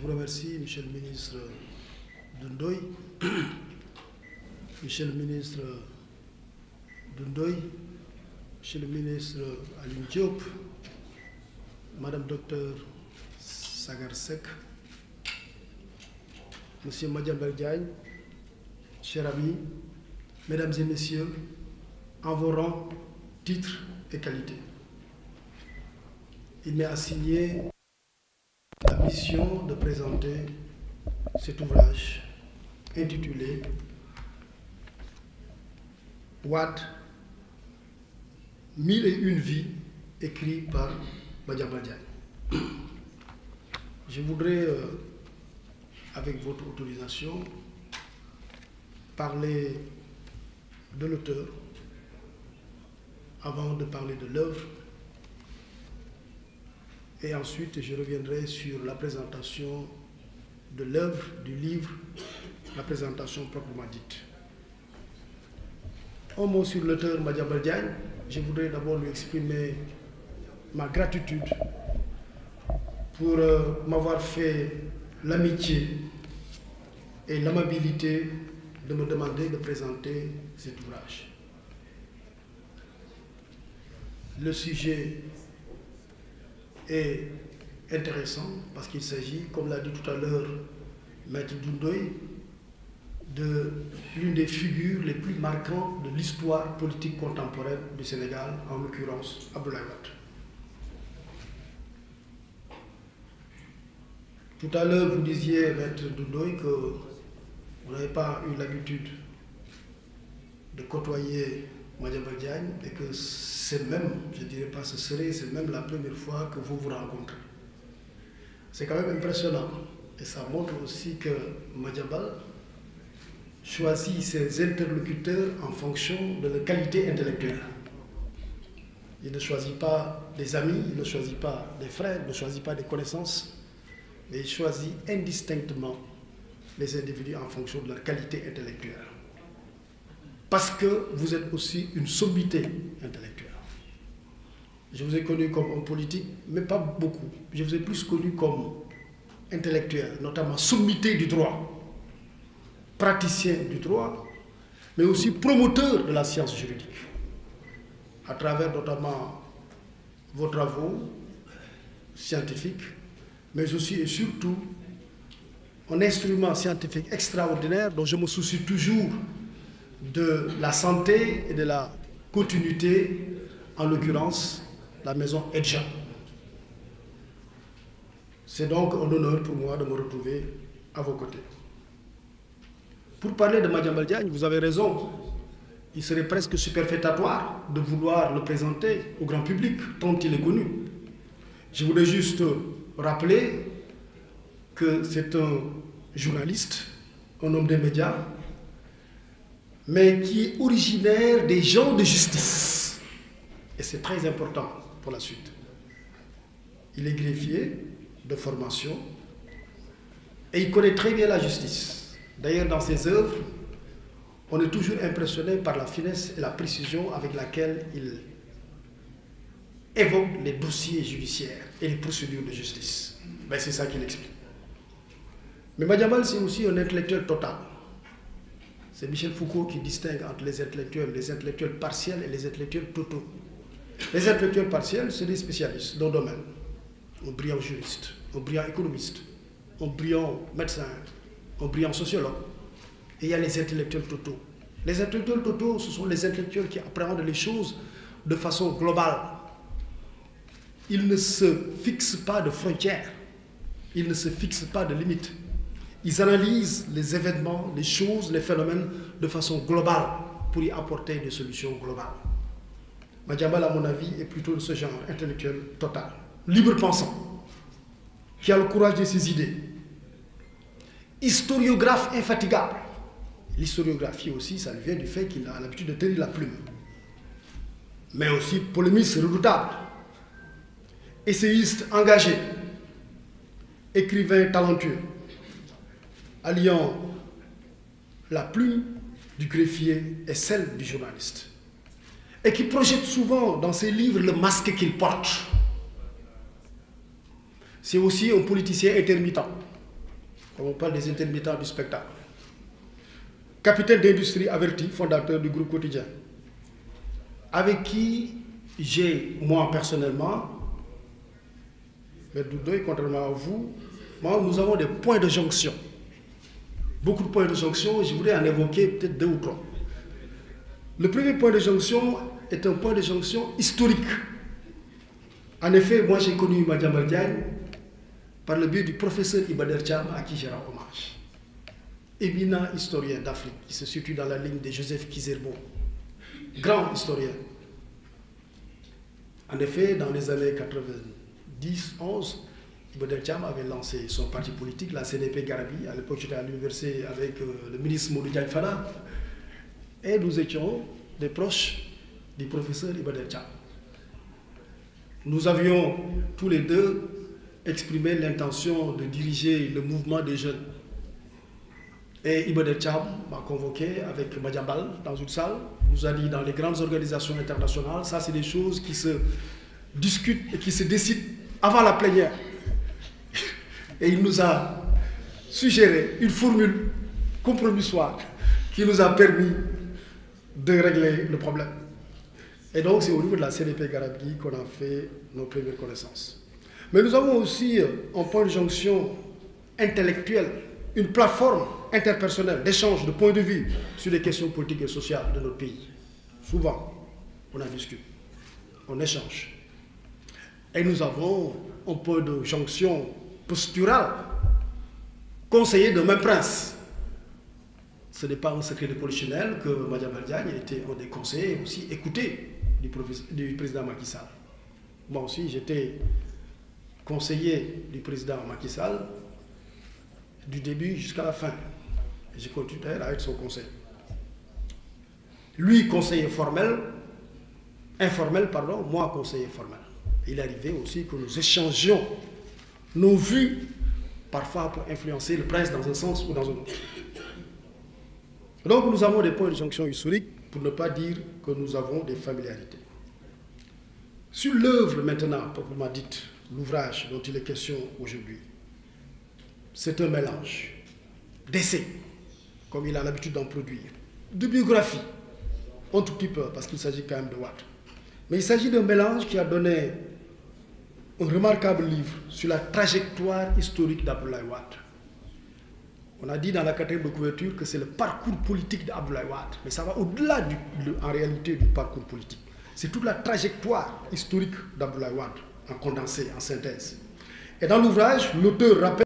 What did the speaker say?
vous remercie, Monsieur le ministre Doundoy, Monsieur le ministre Doundoy, Monsieur le ministre Aline Diop, Madame Docteur Sagar Seck, Monsieur Madiambal Diagne, chers amis, Mesdames et Messieurs, en vos rangs, titres et qualités. Il m'est assigné la mission de présenter cet ouvrage intitulé Wade, 1001 vies, écrit par Madiambal Diagne. Je voudrais, avec votre autorisation, parler de l'auteur avant de parler de l'œuvre, et ensuite je reviendrai sur la présentation de l'œuvre, du livre, la présentation proprement dite. Un mot sur l'auteur Madiambal Diagne. Je voudrais d'abord lui exprimer ma gratitude pour m'avoir fait l'amitié et l'amabilité de me demander de présenter cet ouvrage. Le sujet est intéressant parce qu'il s'agit, comme l'a dit tout à l'heure Maître Doundoy, de l'une des figures les plus marquantes de l'histoire politique contemporaine du Sénégal, en l'occurrence Abdoulaye Wade. Tout à l'heure, vous disiez, Maître Doundoy, que vous n'avez pas eu l'habitude de côtoyer Madiambal Diagne et que c'est même, je ne dirais pas ce serait, c'est même la première fois que vous vous rencontrez. C'est quand même impressionnant et ça montre aussi que Madiambal choisit ses interlocuteurs en fonction de leur qualité intellectuelle. Il ne choisit pas des amis, il ne choisit pas des frères, il ne choisit pas des connaissances, mais il choisit indistinctement les individus en fonction de leur qualité intellectuelle. Parce que vous êtes aussi une sommité intellectuelle. Je vous ai connu comme homme politique, mais pas beaucoup. Je vous ai plus connu comme intellectuel, notamment sommité du droit, praticien du droit, mais aussi promoteur de la science juridique, à travers notamment vos travaux scientifiques, mais aussi et surtout un instrument scientifique extraordinaire dont je me soucie toujours de la santé et de la continuité, en l'occurrence la maison Edja. C'est donc un honneur pour moi de me retrouver à vos côtés. Pour parler de Madiambal Diagne, vous avez raison, il serait presque superfétatoire de vouloir le présenter au grand public, tant il est connu. Je voudrais juste rappeler que c'est un journaliste, un homme des médias, mais qui est originaire des gens de justice. Et c'est très important pour la suite. Il est greffier de formation et il connaît très bien la justice. D'ailleurs, dans ses œuvres, on est toujours impressionné par la finesse et la précision avec laquelle il évoque les dossiers judiciaires et les procédures de justice. Ben, c'est ça qu'il explique. Mais Madiambal, c'est aussi un intellectuel total. C'est Michel Foucault qui distingue entre les intellectuels partiels et les intellectuels totaux. Les intellectuels partiels, c'est des spécialistes dans le domaine. Un brillant juriste, un brillant économiste, un brillant médecin, un brillant sociologue. Et il y a les intellectuels totaux. Les intellectuels totaux, ce sont les intellectuels qui appréhendent les choses de façon globale. Ils ne se fixent pas de frontières. Ils ne se fixent pas de limites. Ils analysent les événements, les choses, les phénomènes de façon globale pour y apporter des solutions globales. Madiambal, à mon avis, est plutôt de ce genre intellectuel total, libre pensant, qui a le courage de ses idées, historiographe infatigable. L'historiographie aussi, ça lui vient du fait qu'il a l'habitude de tenir la plume, mais aussi polémiste redoutable, essayiste engagé, écrivain talentueux, alliant la plume du greffier et celle du journaliste, et qui projette souvent dans ses livres le masque qu'il porte. C'est aussi un politicien intermittent. On parle des intermittents du spectacle. Capitaine d'industrie averti, fondateur du groupe Quotidien, avec qui j'ai, moi personnellement, mais Doudoué, contrairement à vous, moi, nous avons des points de jonction. Beaucoup de points de jonction, je voudrais en évoquer peut-être 2 ou 3. Le premier point de jonction est un point de jonction historique. En effet, moi j'ai connu Madiambal Diagne par le biais du professeur Iba Der Thiam à qui je rends hommage. Éminent historien d'Afrique qui se situe dans la ligne de Joseph Kizerbo, grand historien. En effet, dans les années 90-11, Iba Der Thiam avait lancé son parti politique, la CDP Garabi. À l'époque, j'étais à l'université avec le ministre Modou Diagne Fada. Et nous étions des proches du professeur Iba Der Thiam. Nous avions tous les deux exprimé l'intention de diriger le mouvement des jeunes. Et Iba Der Thiam m'a convoqué avec Madiambal dans une salle. Il nous a dit dans les grandes organisations internationales, ça c'est des choses qui se discutent et qui se décident avant la plénière. Et il nous a suggéré une formule compromissoire qui nous a permis de régler le problème. Et donc c'est au niveau de la CDP Garabi qu'on a fait nos premières connaissances. Mais nous avons aussi un point de jonction intellectuel, une plateforme interpersonnelle d'échange de points de vue sur les questions politiques et sociales de notre pays. Souvent, on en discute, on échange. Et nous avons un point de jonction posturale, conseiller de même prince. Ce n'est pas un secret de polichinelle que Madiambal Diagne était un des conseillers aussi écoutés du président Macky Sall. Moi aussi, j'étais conseiller du président Macky Sall du début jusqu'à la fin. Et je continue à être son conseiller. Lui, conseiller informel, moi, conseiller formel. Il arrivait aussi que nous échangions nos vues, parfois pour influencer le prince dans un sens ou dans un autre. Donc nous avons des points de jonction historiques, pour ne pas dire que nous avons des familiarités. Sur l'œuvre maintenant, proprement dite, l'ouvrage dont il est question aujourd'hui, c'est un mélange d'essais, comme il a l'habitude d'en produire, de biographie, un tout petit peu, parce qu'il s'agit quand même de Wade. Mais il s'agit d'un mélange qui a donné un remarquable livre sur la trajectoire historique d'Abdoulaye Wade. On a dit dans la quatrième de couverture que c'est le parcours politique d'Abdoulaye Wade, mais ça va au-delà en réalité du parcours politique. C'est toute la trajectoire historique d'Abdoulaye Wade, en condensé, en synthèse. Et dans l'ouvrage, l'auteur rappelle